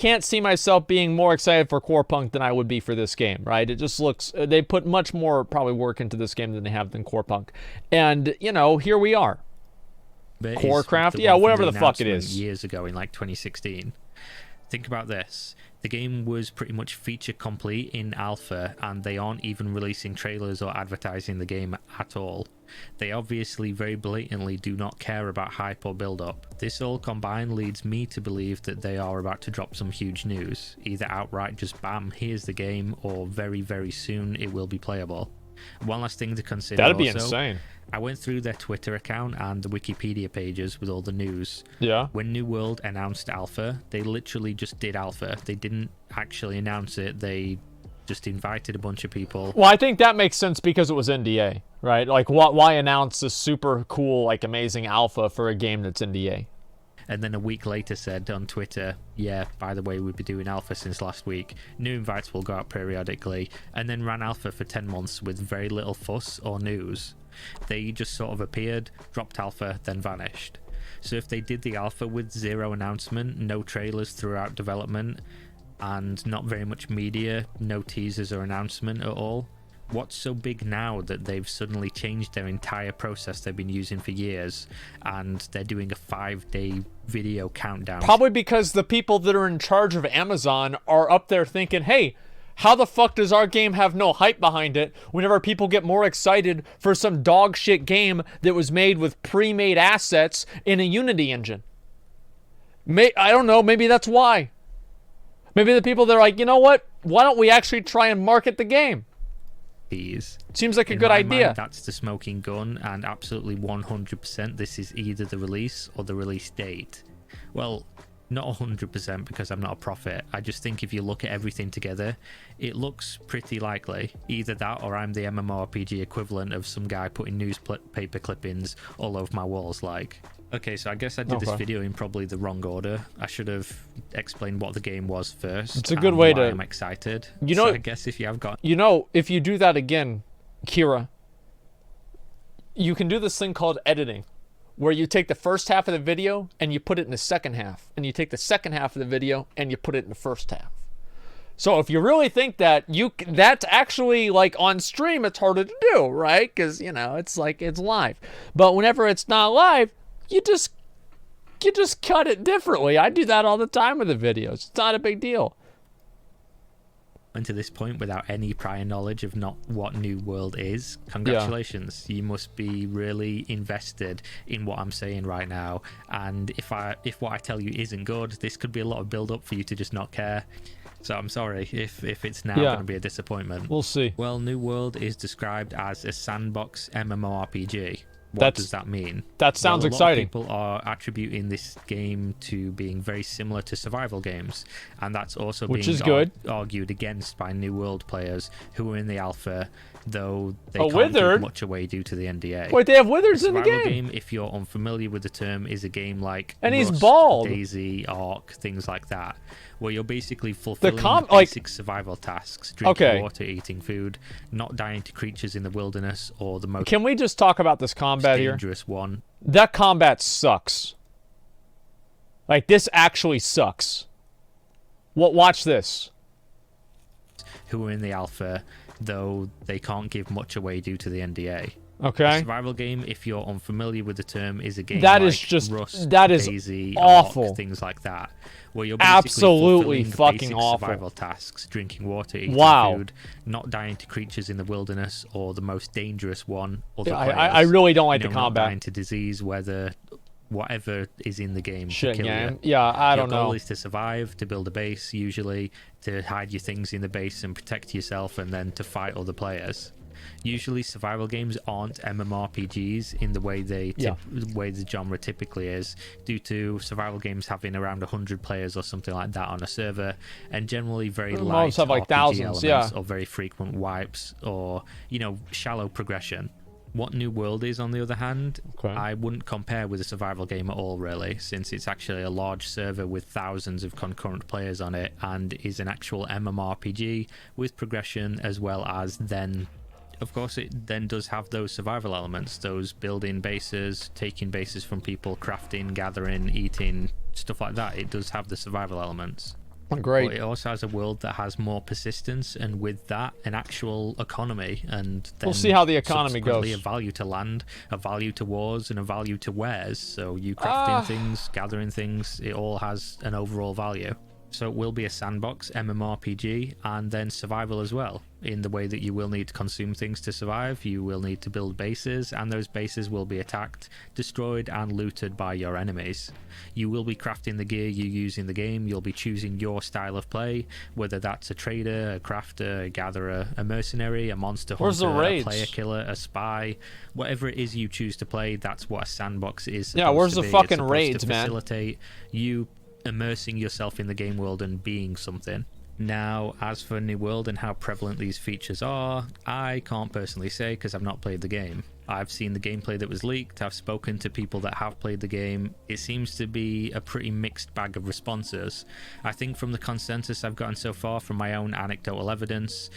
can't see myself being more excited for Core Punk than I would be for this game, right? It just looks, they put much more probably work into this game than they have than Core Punk. And, you know, here we are. Corecraft, yeah, whatever the fuck it is. Years ago in like 2016. Think about this. The game was pretty much feature complete in alpha, and they aren't even releasing trailers or advertising the game at all. They obviously very blatantly do not care about hype or build up. This all combined leads me to believe that they are about to drop some huge news. Either outright just bam, here's the game, or very, very soon it will be playable. One last thing to consider. That'd be insane. I went through their Twitter account and the Wikipedia pages with all the news. Yeah. When New World announced alpha, they literally just did alpha. They didn't actually announce it. They just invited a bunch of people. Well, I think that makes sense because it was NDA, right? Like, why announce this super cool, like, amazing alpha for a game that's NDA? And then a week later said on Twitter, yeah, by the way, we've been doing alpha since last week. New invites will go out periodically. And then ran alpha for 10 months with very little fuss or news. They just sort of appeared, dropped alpha, then vanished. So if they did the alpha with zero announcement, no trailers throughout development, and not very much media, no teasers or announcement at all, what's so big now that they've suddenly changed their entire process they've been using for years, and they're doing a 5-day video countdown? Probably because the people that are in charge of Amazon are up there thinking, hey, how the fuck does our game have no hype behind it whenever people get more excited for some dog shit game that was made with pre-made assets in a Unity engine? I don't know, maybe that's why. Maybe the people that are like, you know what? Why don't we actually try and market the game? Seems like a good idea. Mind, that's the smoking gun, and absolutely 100% this is either the release or the release date. Well, not 100% because I'm not a prophet. I just think if you look at everything together, it looks pretty likely. Either that or I'm the MMORPG equivalent of some guy putting newspaper clippings all over my walls like. Okay, so I guess I did this video in probably the wrong order. I should have explained what the game was first. It's a good way to... I'm excited. You know, so I guess if you have got... You know, if you do that again, Kira, you can do this thing called editing, where you take the first half of the video and you put it in the second half, and you take the second half of the video and you put it in the first half. So if you really think that that's actually, like, on stream, it's harder to do, right? Because, you know, it's like it's live. But whenever it's not live, you just cut it differently. I do that all the time with the videos. It's not a big deal. And to this point without any prior knowledge of not what New World is, congratulations. You must be really invested in what I'm saying right now. And if what I tell you isn't good, this could be a lot of build up for you to just not care. So I'm sorry if it's now going to be a disappointment. We'll see. Well, New World is described as a sandbox MMORPG. What does that mean? That sounds exciting. People are attributing this game to being very similar to survival games, and that's also being argued against by New World players who are in the alpha, though they can't give much away due to the NDA. Wait, they have wizards in the game? If you're unfamiliar with the term, is a game like and Rust, he's bald. Daisy, Ark, things like that, where you're basically fulfilling basic survival tasks, drinking water, eating food, not dying to creatures in the wilderness, or the most... Can we just talk about this combat here? Dangerous one. That combat sucks. Like, this actually sucks. Watch this. Who are in the alpha, though they can't give much away due to the NDA. Okay. A survival game, if you're unfamiliar with the term, is a game that like is just Rust, that is Daisy, awful. Ark, things like that, where you're absolutely fucking basic awful survival tasks, drinking water, eating food, not dying to creatures in the wilderness, or the most dangerous one. I really don't like the combat. Not dying to disease, whatever is in the game. Shit, to kill you. Yeah, I don't know. Your goal is to survive, to build a base, usually to hide your things in the base and protect yourself, and then to fight other players. Usually survival games aren't MMORPGs in the way the genre typically is, due to survival games having around 100 players or something like that on a server, and generally very light have like RPG thousands, elements, or very frequent wipes, or shallow progression. What New World is, on the other hand, I wouldn't compare with a survival game at all, really, since it's actually a large server with thousands of concurrent players on it, and is an actual MMORPG with progression, as well as then, of course, it then does have those survival elements, those building bases, taking bases from people, crafting, gathering, eating, stuff like that. It does have the survival elements. Great. But it also has a world that has more persistence, and with that, an actual economy. And then We'll see how the economy subsequently goes. a value to land, a value to wars, and a value to wares. So you crafting things, gathering things, it all has an overall value. So it will be a sandbox MMORPG, and then survival as well, in the way that you will need to consume things to survive. You will need to build bases, and those bases will be attacked, destroyed, and looted by your enemies. You will be crafting the gear you use in the game. You'll be choosing your style of play, whether that's a trader, a crafter, a gatherer, a mercenary, a monster hunter, Where's the raids? a player killer, a spy. Whatever it is you choose to play, that's what a sandbox is. Yeah, where's the fucking It's supposed raids, to man? facilitate you immersing yourself in the game world and being something. Now, as for New World and how prevalent these features are, I can't personally say because I've not played the game. I've seen the gameplay that was leaked, I've spoken to people that have played the game. It seems to be a pretty mixed bag of responses. I think from the consensus I've gotten so far from my own anecdotal evidence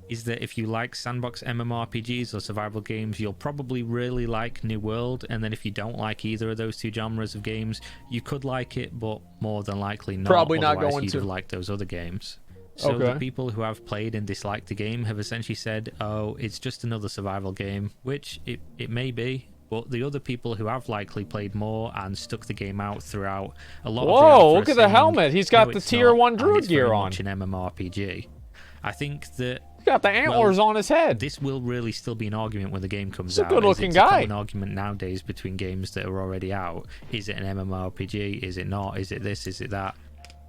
is that if you like sandbox MMORPGs or survival games, you'll probably really like New World, and then if you don't like either of those two genres of games, you could like it, but more than likely not. Probably not Otherwise, going you'd to have liked those other games. So the Okay. people who have played and disliked the game have essentially said, oh, it's just another survival game, which it may be. But the other people who have likely played more and stuck the game out throughout a lot of the Whoa, alpha look at the saying, helmet. He's got "No, the it's tier not, 1 and druid it's very gear on. much an MMORPG. I think that He's got the antlers on his head. this will really still be an argument when the game comes He's a out. good-looking It's guy. a common argument nowadays between games that are already out. Is it an MMORPG? Is it not? Is it this? Is it that?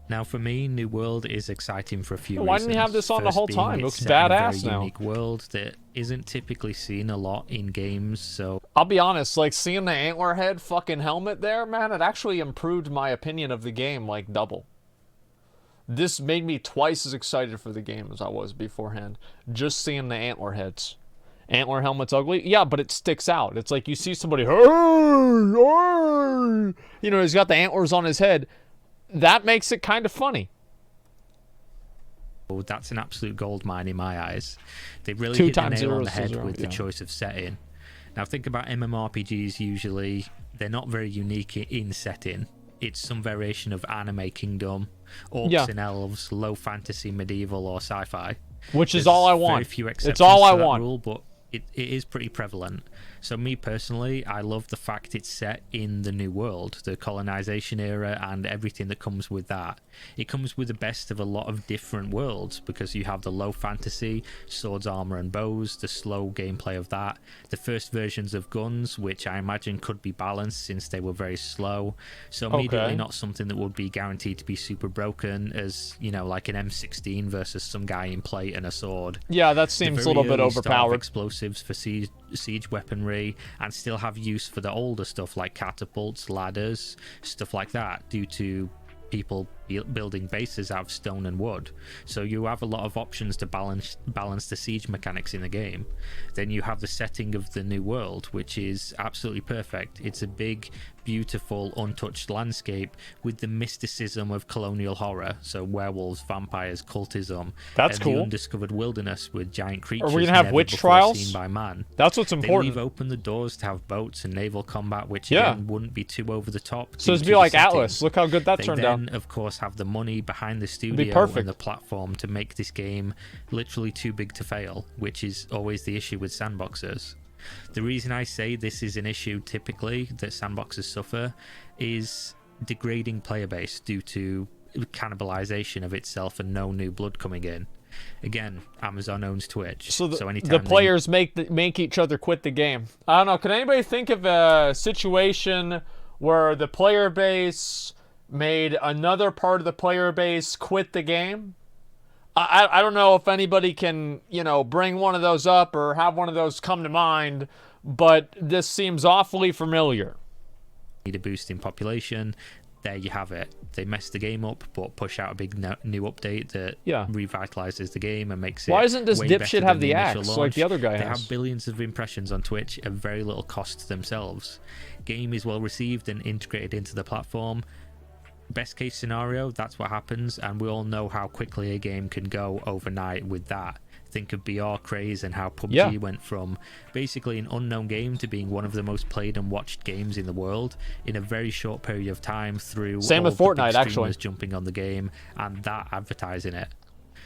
Now, for me, New World is exciting for a few reasons. Why didn't you have this on the First whole being time? It it's looks set in a badass very now. unique world that isn't typically seen a lot in games, so I'll be honest, like seeing the antler head fucking helmet there, man, it actually improved my opinion of the game like double. This made me twice as excited for the game as I was beforehand. Just seeing the antler heads. Antler helmet's ugly? Yeah, but it sticks out. It's like you see somebody, hey, hey! You know, he's got the antlers on his head. That makes it kind of funny. that's an absolute gold mine in my eyes. They really 2 hit the times nail 0 on the is head 0, with the yeah. choice of setting. Now, think about MMORPGs usually. They're not very unique in setting. It's some variation of anime kingdom, orcs Yeah. and elves, low fantasy, medieval, or sci-fi. Which is There's all I very want. few It's exceptions all I to that want. rule, but it is pretty prevalent. So me personally, I love the fact it's set in the New World, the colonization era, and everything that comes with that. It comes with the best of a lot of different worlds, because you have the low fantasy, swords, armor, and bows, the slow gameplay of that, the first versions of guns, which I imagine could be balanced since they were very slow. So immediately Okay. not something that would be guaranteed to be super broken, as, you know, like an M16 versus some guy in plate and a sword. Yeah, that The seems a very little bit early start of overpowered. explosives for siege weaponry, and still have use for the older stuff like catapults, ladders, stuff like that, due to people building bases out of stone and wood. So you have a lot of options to balance the siege mechanics in the game. Then you have the setting of the New World, which is absolutely perfect. It's a big, beautiful, untouched landscape with the mysticism of colonial horror, so werewolves, vampires, cultism. That's and cool. the undiscovered wilderness with giant creatures Are we gonna have never witch before trials? seen by man. That's what's They important. leave open the doors to have boats and naval combat, which Yeah. again wouldn't be too over the top. So due it's to be the like setting. Atlas. Look how good that They turned then, out. of course, have the money behind the be studio perfect. and the platform to make this game literally too big to fail, which is always the issue with sandboxers. The reason I say this is an issue typically that sandboxers suffer is degrading player base due to cannibalization of itself and no new blood coming in. Again, Amazon owns Twitch, So anytime the they- players make each other quit the game. I don't know. Can anybody think of a situation where the player base made another part of the player base quit the game? I don't know if anybody can, you know, bring one of those up or have one of those come to mind, but this seems awfully familiar. need a boost in population. There you have it. They mess the game up, but push out a big new update that Yeah. revitalizes the game and makes it. Why doesn't this way dipshit better have than the initial axe like launch. the other guy They has? have billions of impressions on Twitch at very little cost to themselves. Game is well received and integrated into the platform. best case scenario, that's what happens, and we all know how quickly a game can go overnight with that. Think of BR craze and how PUBG went from basically an unknown game to being one of the most played and watched games in the world in a very short period of time through same all with the big Fortnite, streamers actually jumping on the game and that advertising it.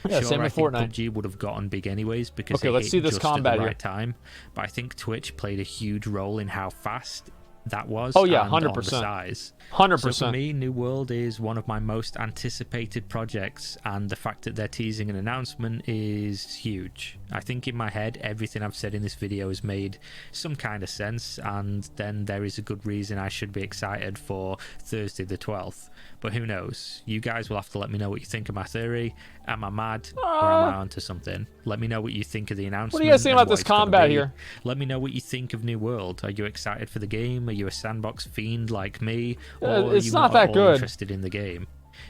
Yeah, sure, same I with think Fortnite. PUBG would have gotten big anyways because Okay, it let's hit see this just combat at the here. right time. But I think Twitch played a huge role in how fast that was. Oh yeah, and on the 100%. size. 100%. So for me, New World is one of my most anticipated projects, and the fact that they're teasing an announcement is huge. I think in my head, everything I've said in this video has made some kind of sense, and then there is a good reason I should be excited for Thursday the 12th. But who knows? You guys will have to let me know what you think of my theory. Am I mad or am I onto something? Let me know what you think of the announcement. What do you guys think and about what this it's gonna combat be. here? Let me know what you think of New World. Are you excited for the game? Are you a sandbox fiend like me? Or are it's you not not that at all good. interested in the game?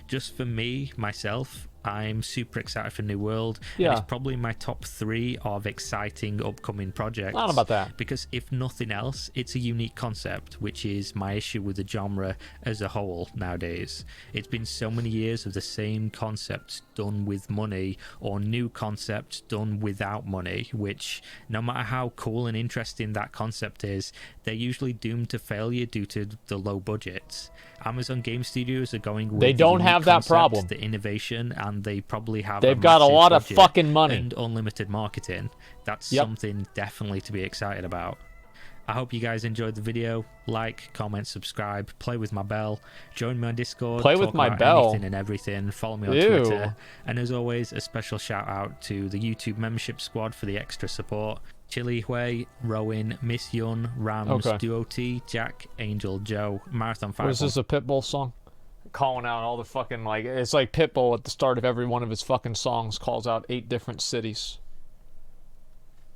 Just for me, myself, I'm super excited for New World. Yeah. And it's probably my top 3 of exciting upcoming projects. I don't know about that. Because if nothing else, it's a unique concept, which is my issue with the genre as a whole nowadays. It's been so many years of the same concepts done with money, or new concepts done without money, which no matter how cool and interesting that concept is, they're usually doomed to failure due to the low budgets. Amazon Game Studios are going with They don't the have unique that concept, problem. the innovation, and they probably have They've got a massive lot of budget fucking money. and unlimited marketing. That's Yep. something definitely to be excited about. I hope you guys enjoyed the video. Like, comment, subscribe, play with my bell, join me on Discord, Play with talk my about bell? anything and everything, follow me on Ew. Twitter, and as always, a special shout out to the YouTube membership squad for the extra support. Chili Hui, Rowan, Miss Yun, Rams, Okay. Duo T, Jack, Angel, Joe, Marathon 5. What is this, a Pitbull song? Calling out all the fucking, like, it's like Pitbull at the start of every one of his fucking songs calls out 8 different cities.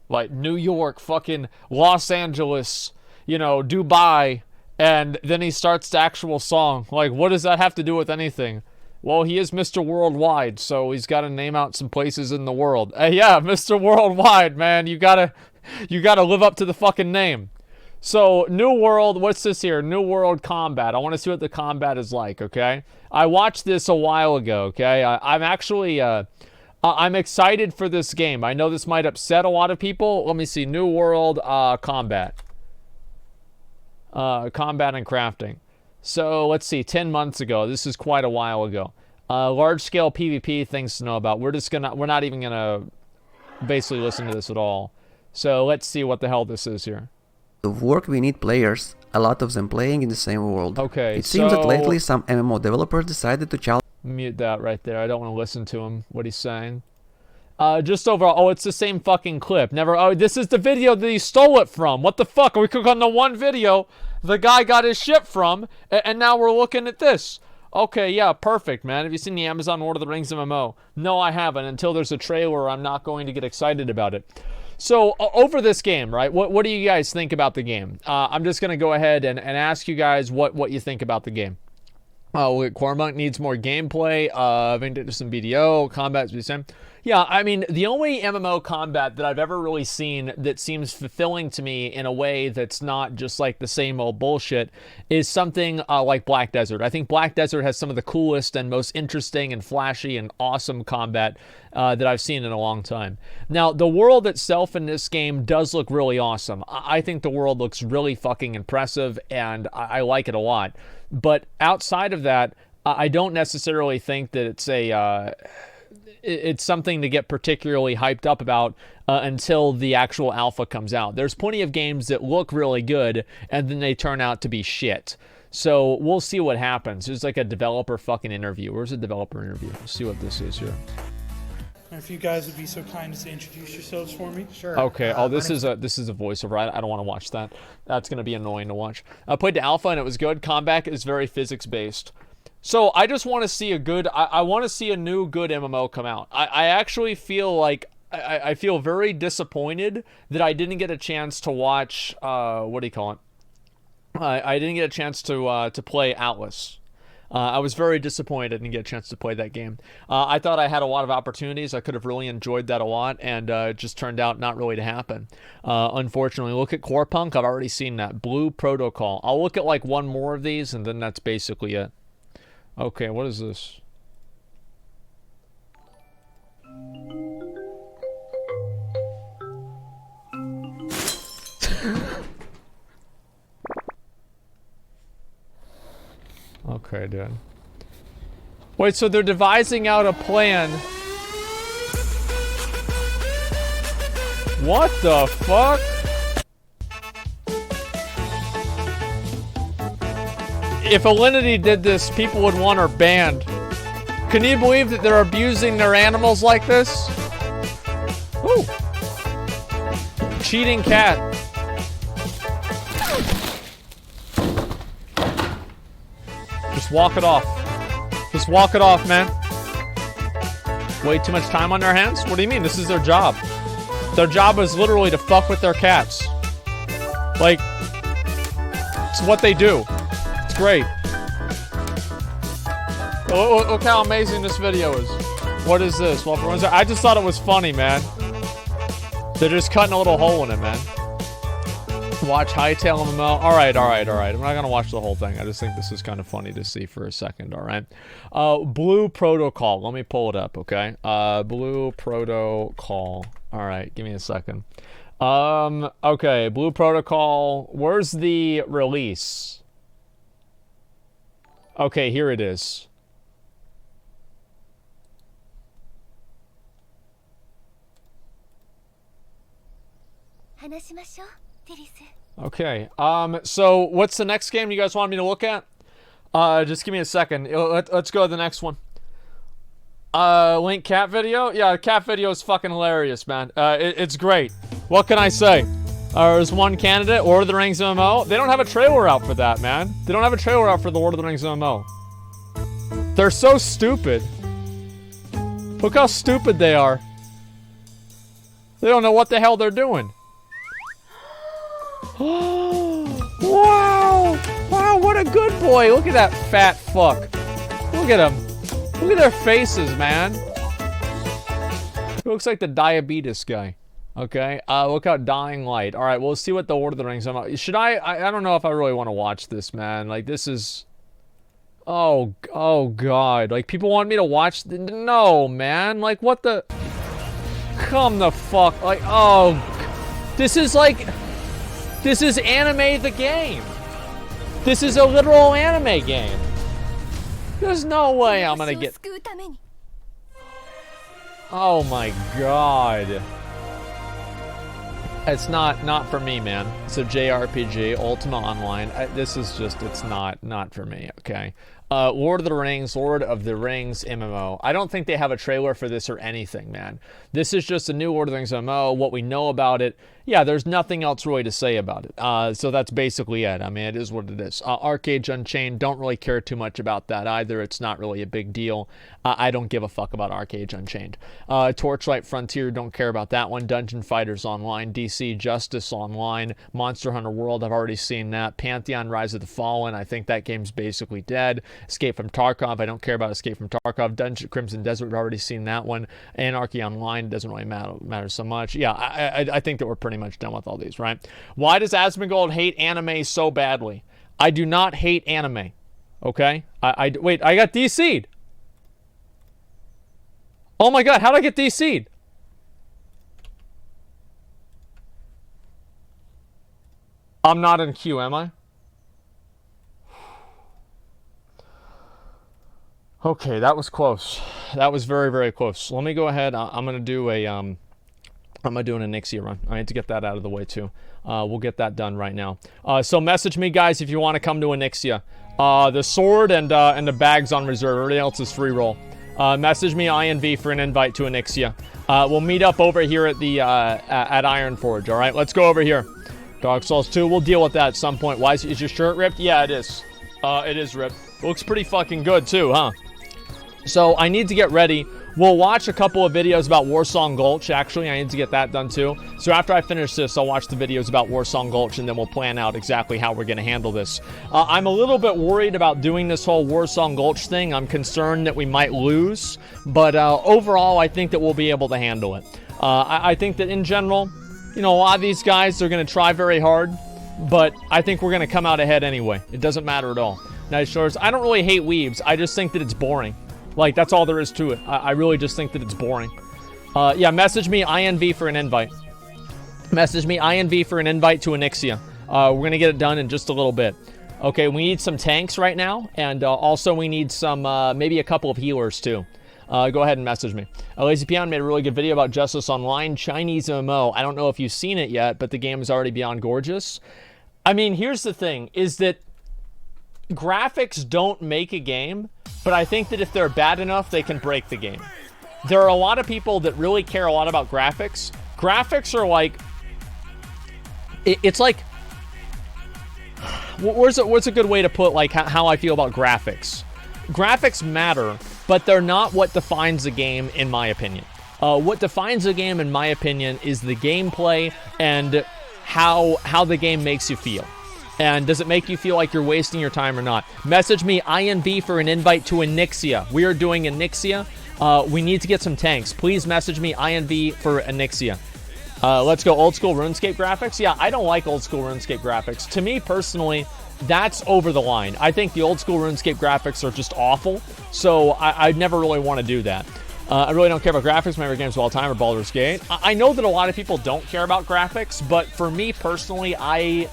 Like New York, fucking Los Angeles, you know, Dubai, and then he starts the actual song. Like, what does that have to do with anything? Well, he is Mr. Worldwide, so he's got to name out some places in the world. Yeah, Mr. Worldwide, man, you gotta live up to the fucking name. So, New World, what's this here? New World Combat. I want to see what the combat is like, okay? I watched this a while ago, okay? I'm actually, I'm excited for this game. I know this might upset a lot of people. Let me see. New World Combat. Combat and crafting. So, let's see. 10 months ago. This is quite a while ago. Large-scale PvP things to know about. We're not even going to basically listen to this at all. So, let's see what the hell this is here. To work, we need players, a lot of them playing in the same world. Okay, It seems that so- lately some MMO developers decided to challenge Mute that right there. I don't want to listen to him, what he's saying. Just overall, oh, it's the same fucking clip. Oh, this is the video that he stole it from. What the fuck? We click on the one video the guy got his shit from, and now we're looking at this. Okay, yeah, perfect, man. Have you seen the Amazon Lord of the Rings MMO? No, I haven't. Until there's a trailer, I'm not going to get excited about it. So, over this game, right, what do you guys think about the game? I'm just going to go ahead and ask you guys what you think about the game. Cormont needs more gameplay. Vintage some BDO. Combat's the same. Yeah, I mean, the only MMO combat that I've ever really seen that seems fulfilling to me in a way that's not just like the same old bullshit is something like Black Desert. I think Black Desert has some of the coolest and most interesting and flashy and awesome combat that I've seen in a long time. Now, the world itself in this game does look really awesome. I think the world looks really fucking impressive, and I like it a lot. But outside of that, I don't necessarily think that it's something to get particularly hyped up about until the actual alpha comes out. There's plenty of games that look really good and then they turn out to be shit. So we'll see what happens. There's like a developer fucking interview. Where's the developer interview? Let's see what this is here. If you guys would be so kind as to introduce yourselves for me. Sure. Okay. Oh, this is a voiceover. I don't want to watch that. That's going to be annoying to watch. I played the alpha and it was good. Combat is very physics based. So I just want to see I want to see a new good MMO come out. I actually feel like I feel very disappointed that I didn't get a chance to watch what do you call it? I didn't get a chance to play Atlas. I was very disappointed I didn't get a chance to play that game. I thought I had a lot of opportunities. I could have really enjoyed that a lot, and it just turned out not really to happen. Unfortunately, look at Core Punk. I've already seen that. Blue Protocol. I'll look at like one more of these, and then that's basically it. Okay, what is this? Okay, dude. Wait, so they're devising out a plan. What the fuck? If Alinity did this, people would want her banned. Can you believe that they're abusing their animals like this? Ooh. Cheating cat. Just walk it off. Just walk it off, man. Way too much time on their hands? What do you mean? This is their job. Their job is literally to fuck with their cats. Like, it's what they do. It's great. Look how amazing this video is. What is this? Well, I just thought it was funny, man. They're just cutting a little hole in it, man. Watch Hightail MMO. Alright. I'm not gonna watch the whole thing. I just think this is kind of funny to see for a second, alright? Blue Protocol. Let me pull it up, okay? Blue Protocol. Alright, give me a second. Okay, Blue Protocol. Where's the release? Okay, here it is. Okay, so what's the next game you guys want me to look at? Just give me a second. Let's go to the next one. Link cat video? Yeah, cat video is fucking hilarious, man. It's great. What can I say? There's one candidate, Lord of the Rings MMO. They don't have a trailer out for that, man. They don't have a trailer out for the Lord of the Rings MMO. They're so stupid. Look how stupid they are. They don't know what the hell they're doing. Wow! Wow, what a good boy. Look at that fat fuck. Look at him. Look at their faces, man. He looks like the diabetes guy. Okay, look out, Dying Light. All right, we'll see what the Lord of the Rings are. Should I don't know if I really want to watch this, man. Like, this is... Oh God. Like, people want me to watch... No, man. Like, what the... Come the fuck... Like, oh... This is like... This is Anime the game. This is a literal anime game. There's no way I'm gonna get... Oh my God. It's not for me, man. It's a JRPG, Ultima Online. This is just, it's not for me, okay? Lord of the Rings MMO. I don't think they have a trailer for this or anything, man. This is just a new Lord of the Rings MMO. What we know about it, yeah, there's nothing else really to say about it. So that's basically it. I mean, it is what it is. Arcade Unchained, don't really care too much about that either. It's not really a big deal. I don't give a fuck about Arcade Unchained. Torchlight Frontier, don't care about that one. Dungeon Fighters Online, DC Justice Online, Monster Hunter World, I've already seen that. Pantheon Rise of the Fallen, I think that game's basically dead. Escape from Tarkov, I don't care about Escape from Tarkov. Dungeon Crimson Desert, we've already seen that one. Anarchy Online, doesn't really matter so much. Yeah, I think that we're pretty much done with all these, right? Why does Asmongold hate anime so badly? I do not hate anime, okay? Wait, I got DC'd. Oh my God, how did I get DC'd? I'm not in queue, am I? Okay, that was close. That was very, very close. Let me go ahead. I'm gonna do an Anixia run. I need to get that out of the way too. We'll get that done right now. So message me, guys, if you want to come to Anixia. The sword and the bags on reserve. Everything else is free roll. Message me INV for an invite to Anixia. We'll meet up over here at the at Ironforge. All right, let's go over here. Dark Souls 2. We'll deal with that at some point. Why is your shirt ripped? Yeah, it is. It is ripped. It looks pretty fucking good too, huh? So I need to get ready. We'll watch a couple of videos about Warsong Gulch, actually. I need to get that done too. So after I finish this, I'll watch the videos about Warsong Gulch, and then we'll plan out exactly how we're going to handle this. I'm a little bit worried about doing this whole Warsong Gulch thing. I'm concerned that we might lose. But overall, I think that we'll be able to handle it. I think that in general, you know, a lot of these guys, they're going to try very hard. But I think we're going to come out ahead anyway. It doesn't matter at all. Nice shorts. I don't really hate weaves. I just think that it's boring. Like, that's all there is to it. I really just think that it's boring. Yeah, message me INV for an invite. Message me INV for an invite to Anixia. We're going to get it done in just a little bit. Okay, we need some tanks right now. And also we need some, maybe a couple of healers too. Go ahead and message me. Lazy Peon made a really good video about Justice Online, Chinese MMO. I don't know if you've seen it yet, but the game is already beyond gorgeous. I mean, here's the thing, is that graphics don't make a game, but I think that if they're bad enough, they can break the game. There are a lot of people that really care a lot about graphics. Graphics are like... It's like... What's a good way to put like how I feel about graphics? Graphics matter, but they're not what defines a game, in my opinion. What defines a game, in my opinion, is the gameplay and how the game makes you feel. And does it make you feel like you're wasting your time or not? Message me INV for an invite to Anixia. We are doing Anixia. We need to get some tanks. Please message me INV for Anixia. Let's go old school RuneScape graphics. Yeah, I don't like old school RuneScape graphics. To me personally, that's over the line. I think the old school RuneScape graphics are just awful. So I'd never really want to do that. I really don't care about graphics. My favorite games of all time are Baldur's Gate. I know that a lot of people don't care about graphics, but for me personally, I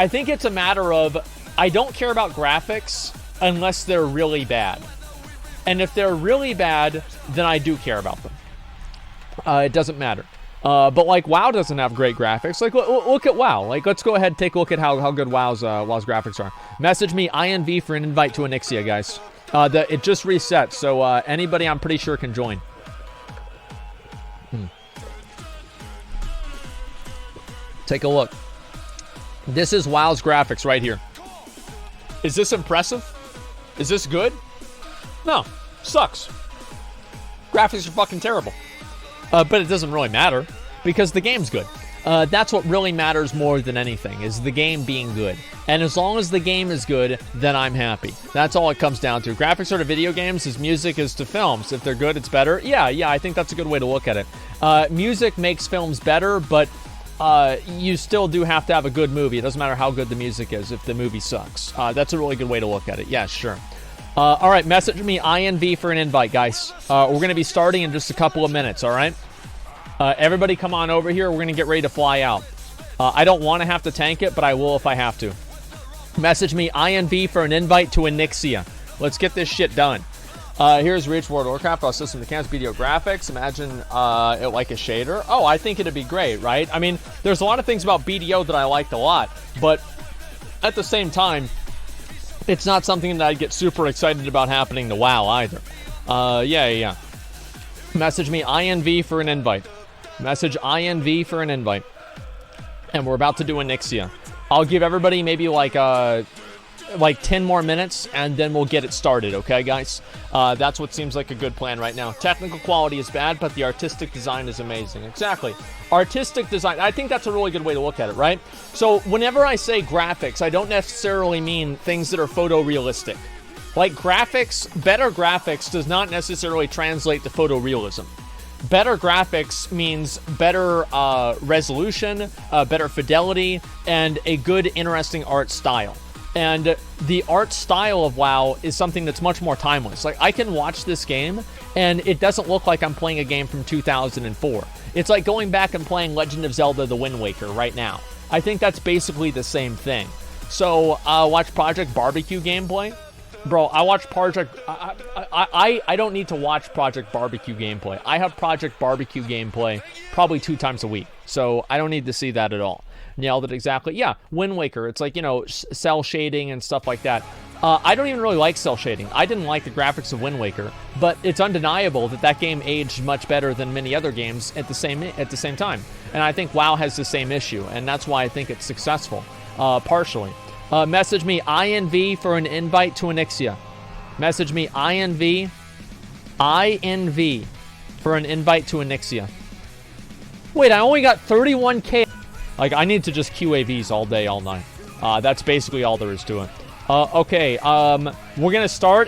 think it's a matter of I don't care about graphics unless they're really bad. And if they're really bad, then I do care about them. It doesn't matter. But like WoW doesn't have great graphics. Like look at WoW. Like let's go ahead and take a look at how good WoW's graphics are. Message me INV for an invite to Anixia, guys. It just reset, so anybody I'm pretty sure can join. Take a look. This is WoW's graphics right here. Is this impressive? Is this good? No. Sucks. Graphics are fucking terrible. But it doesn't really matter because the game's good. That's what really matters more than anything, is the game being good. And as long as the game is good, then I'm happy. That's all it comes down to. Graphics are to video games as music is to films. If they're good, it's better. Yeah, I think that's a good way to look at it. Music makes films better, but you still do have to have a good movie. It doesn't matter how good the music is if the movie sucks. That's a really good way to look at it. Yeah, sure. All right, message me INV for an invite, guys. We're going to be starting in just a couple of minutes, all right? Everybody come on over here. We're going to get ready to fly out. I don't want to have to tank it, but I will if I have to. Message me INV for an invite to Anixia. Let's get this shit done. Here's Reach World of Warcraft. System Mechanics, video graphics. Imagine it like a shader. Oh, I think it'd be great, right? I mean, there's a lot of things about BDO that I liked a lot, but at the same time, it's not something that I'd get super excited about happening to WoW either. Yeah. Message me INV for an invite. Message INV for an invite. And we're about to do Anixia. I'll give everybody maybe like 10 more minutes, and then we'll get it started, okay, guys? That's what seems like a good plan right now. Technical quality is bad, but the artistic design is amazing. Exactly. Artistic design, I think that's a really good way to look at it, right? So whenever I say graphics, I don't necessarily mean things that are photorealistic. Like graphics, better graphics does not necessarily translate to photorealism. Better graphics means better resolution, better fidelity, and a good, interesting art style. And the art style of WoW is something that's much more timeless. Like, I can watch this game, and it doesn't look like I'm playing a game from 2004. It's like going back and playing Legend of Zelda The Wind Waker right now. I think that's basically the same thing. So, watch Project Barbecue gameplay. Bro, I watch Project... I don't need to watch Project Barbecue gameplay. I have Project Barbecue gameplay probably 2 times a week. So, I don't need to see that at all. Nailed it exactly. Yeah, Wind Waker. It's like, cell shading and stuff like that. I don't even really like cell shading. I didn't like the graphics of Wind Waker, but it's undeniable that game aged much better than many other games at the same time. And I think WoW has the same issue, and that's why I think it's successful, partially. Message me INV for an invite to Anixia. Message me INV for an invite to Anixia. Wait, I only got 31k. Like, I need to just QAVs all day, all night. That's basically all there is to it. Okay, we're going to start.